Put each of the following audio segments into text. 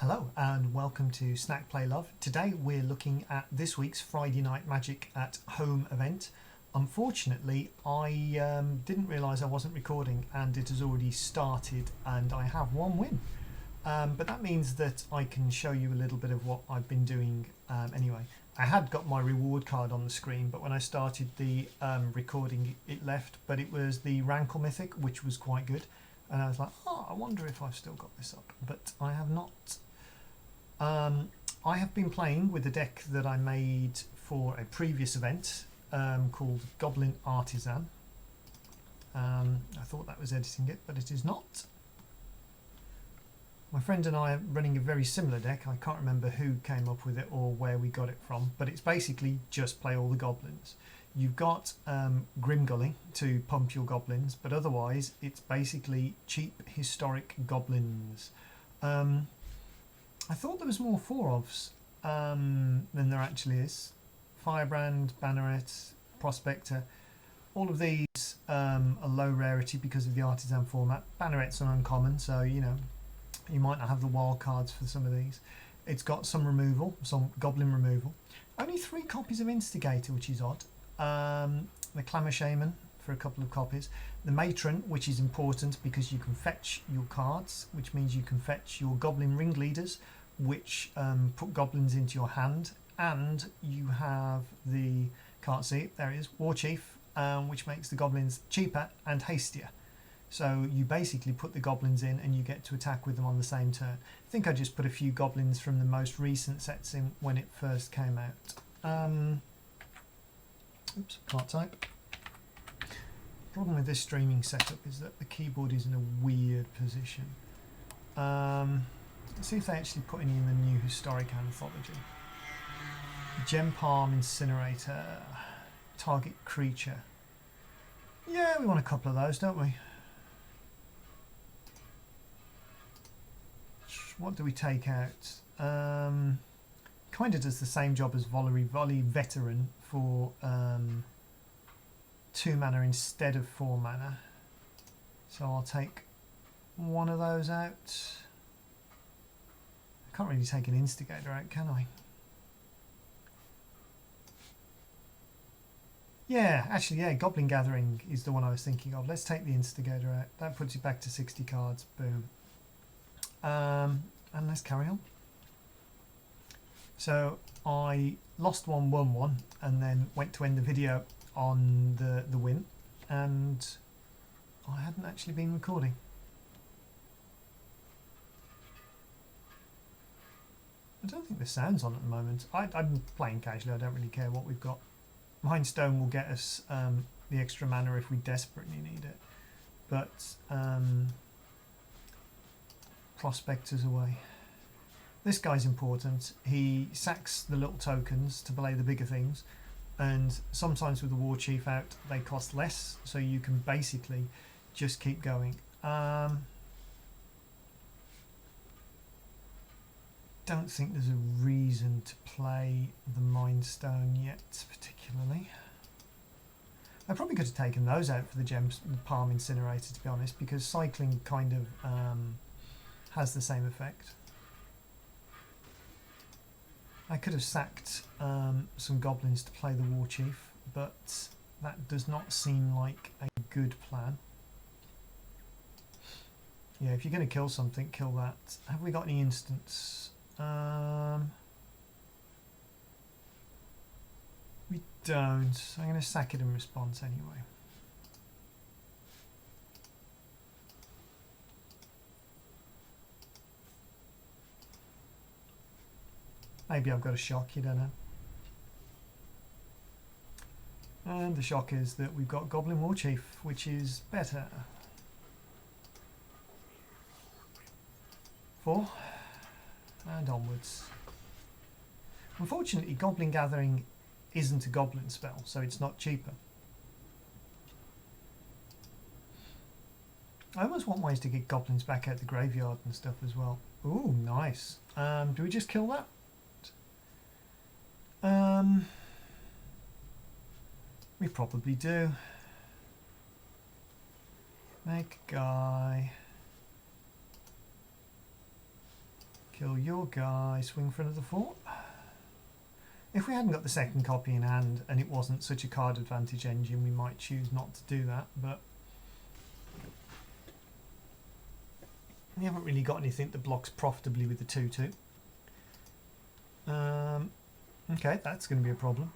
Hello and welcome to Snack Play Love. Today we're looking at this week's Friday Night Magic at Home event. Unfortunately, I didn't realise I wasn't recording and it has already started and I have one win. But that means that I can show you a little bit of what I've been doing anyway. I had got my reward card on the screen, but when I started the recording it left, but it was the Rankle Mythic, which was quite good. And I was like, oh, I wonder if I've still got this up, but I have not. I have been playing with a deck that I made for a previous event called Goblin Artisan. I thought that was editing it, but it is not. My friend and I are running a very similar deck. I can't remember who came up with it or where we got it from, but it's basically just play all the goblins. You've got Grimgully to pump your goblins, but otherwise it's basically cheap historic goblins. I thought there was more 4-ofs than there actually is. Firebrand, Banneret, Prospector, all of these are low rarity because of the Artisan format. Banneret's an uncommon, so you know you might not have the wild cards for some of these. It's got some removal, some goblin removal. Only 3 copies of Instigator, which is odd. The Clamour Shaman for a couple of copies. The Matron, which is important because you can fetch your cards, which means you can fetch your Goblin Ringleaders, which put goblins into your hand. And you have the, can't see it, there it is, War Chief, which makes the goblins cheaper and hastier. So you basically put the goblins in and you get to attack with them on the same turn. I think I just put a few goblins from the most recent sets in when it first came out. Oops, can't type. The problem with this streaming setup is that the keyboard is in a weird position. Let's see if they actually put any in the new historic anthology. Gem Palm Incinerator, target creature. Yeah, we want a couple of those, don't we? What do we take out? Kind of does the same job as Volley Veteran for 2 mana instead of 4 mana. So I'll take one of those out. I can't really take an Instigator out, can I? Yeah, actually, yeah, Goblin Gathering is the one I was thinking of. Let's take the Instigator out. That puts it back to 60 cards. Boom. And let's carry on. So I lost one, won one, and then went to end the video on the win, and I hadn't actually been recording. I don't think the sound's on at the moment. I'm playing casually, I don't really care what we've got. Mindstone will get us the extra mana if we desperately need it, but Prospector's away. This guy's important. He sacks the little tokens to play the bigger things, and sometimes with the War Chief out they cost less, so you can basically just keep going. Don't think there's a reason to play the Mindstone yet particularly. I probably could have taken those out for the Gems, the Palm Incinerator, to be honest, because cycling kind of has the same effect. I could have sacked some goblins to play the War Chief, but that does not seem like a good plan. Yeah, if you're going to kill something, kill that. Have we got any instants? We don't. I'm going to sack it in response anyway. Maybe I've got a shock, you don't know. And the shock is that we've got Goblin War Chief, which is better. 4. And onwards. Unfortunately, Goblin Gathering isn't a goblin spell, so it's not cheaper. I almost want ways to get goblins back out the graveyard and stuff as well. Ooh, nice. Do we just kill that? We probably do. Make a guy. Kill your guy, swing for another 4. If we hadn't got the second copy in hand and it wasn't such a card advantage engine, we might choose not to do that, but we haven't really got anything that blocks profitably with the 2-2. Okay, that's going to be a problem.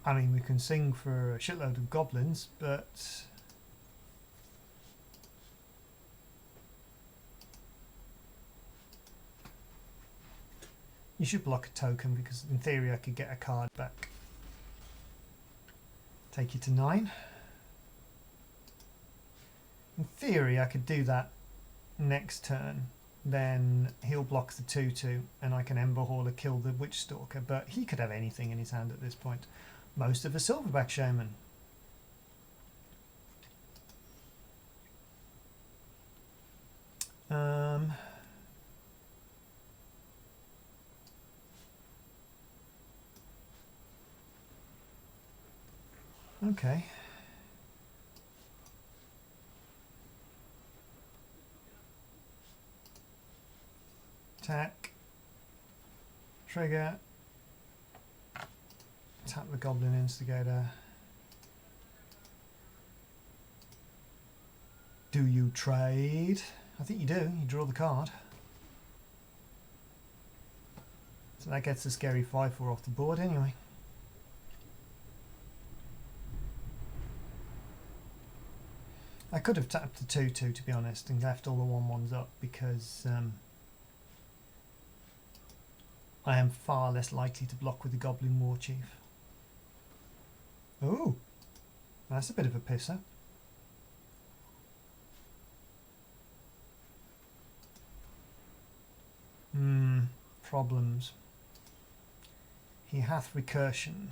I mean, we can sing for a shitload of goblins, but you should block a token because in theory I could get a card back. Take you to 9. In theory I could do that next turn, then he'll block the 2-2 and I can Ember Hauler kill the Witch Stalker, but he could have anything in his hand at this point. Most of a Silverback Shaman. Okay. Attack. Trigger. Tap the Goblin Instigator. Do you trade? I think you do. You draw the card. So that gets the scary 5-4 off the board anyway. I could have tapped the 2-2 to be honest and left all the 1-1s up because I am far less likely to block with the Goblin War Chief. Oh, that's a bit of a pisser. Problems. He hath recursion.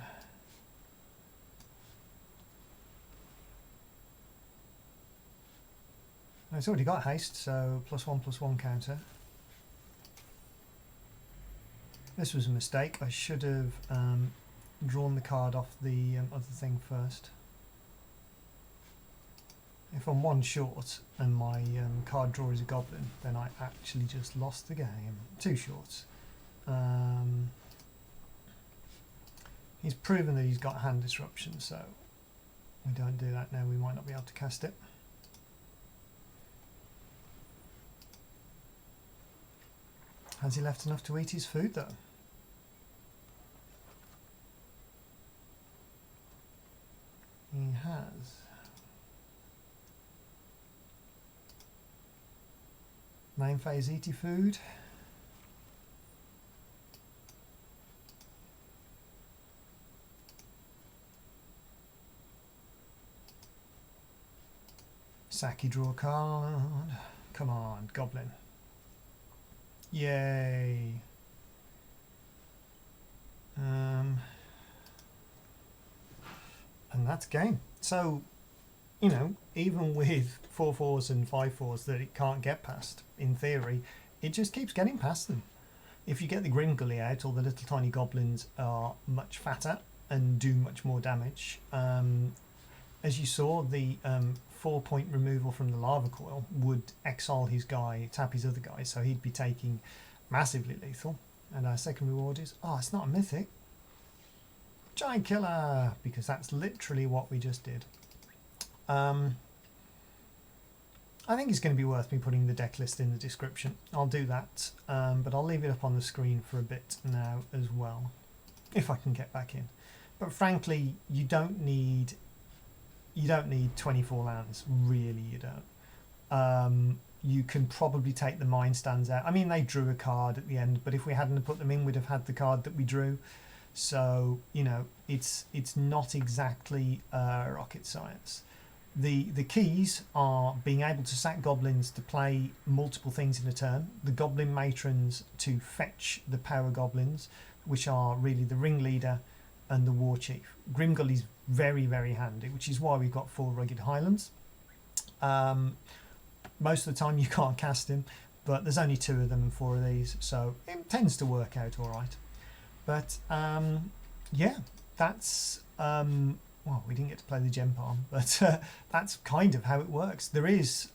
Oh, it's already got haste, so +1/+1 counter. This was a mistake. I should have drawn the card off the other thing first. If I'm 1 short and my card draw is a Goblin, then I actually just lost the game. 2 shorts. He's proven that he's got hand disruption, so we don't do that now. We might not be able to cast it. Has he left enough to eat his food though? He has. Main phase eaty food. Saki draw a card. Come on, Goblin. Yay. And that's game. So, you know, even with 4/4s and 5/4s that it can't get past, in theory, it just keeps getting past them. If you get the Grimgully out, all the little tiny goblins are much fatter and do much more damage. As you saw, the 4-point removal from the lava coil would exile his guy, tap his other guy, so he'd be taking massively lethal. And our second reward is, oh, it's not a mythic. Giant Killer, because that's literally what we just did. I think it's going to be worth me putting the deck list in the description. I'll do that, but I'll leave it up on the screen for a bit now as well, if I can get back in. But frankly, you don't need 24 lands, really. You don't. You can probably take the Mind Stands out. I mean, they drew a card at the end, but if we hadn't put them in, we'd have had the card that we drew. So, you know, it's not exactly rocket science. The keys are being able to sack goblins to play multiple things in a turn, the Goblin Matrons to fetch the power goblins, which are really the ringleader and the war chief. Grimgully's very, very handy, which is why we've got 4 Rugged Highlands. Most of the time you can't cast him, but there's only 2 of them and 4 of these, so it tends to work out all right. But yeah, that's well, we didn't get to play the gem palm, but that's kind of how it works. There is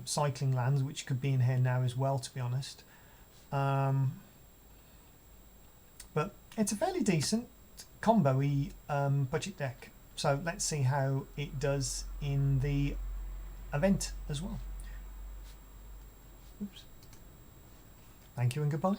cycling lands which could be in here now as well, to be honest. But it's a fairly decent combo-y budget deck. So let's see how it does in the event as well. Oops. Thank you and goodbye.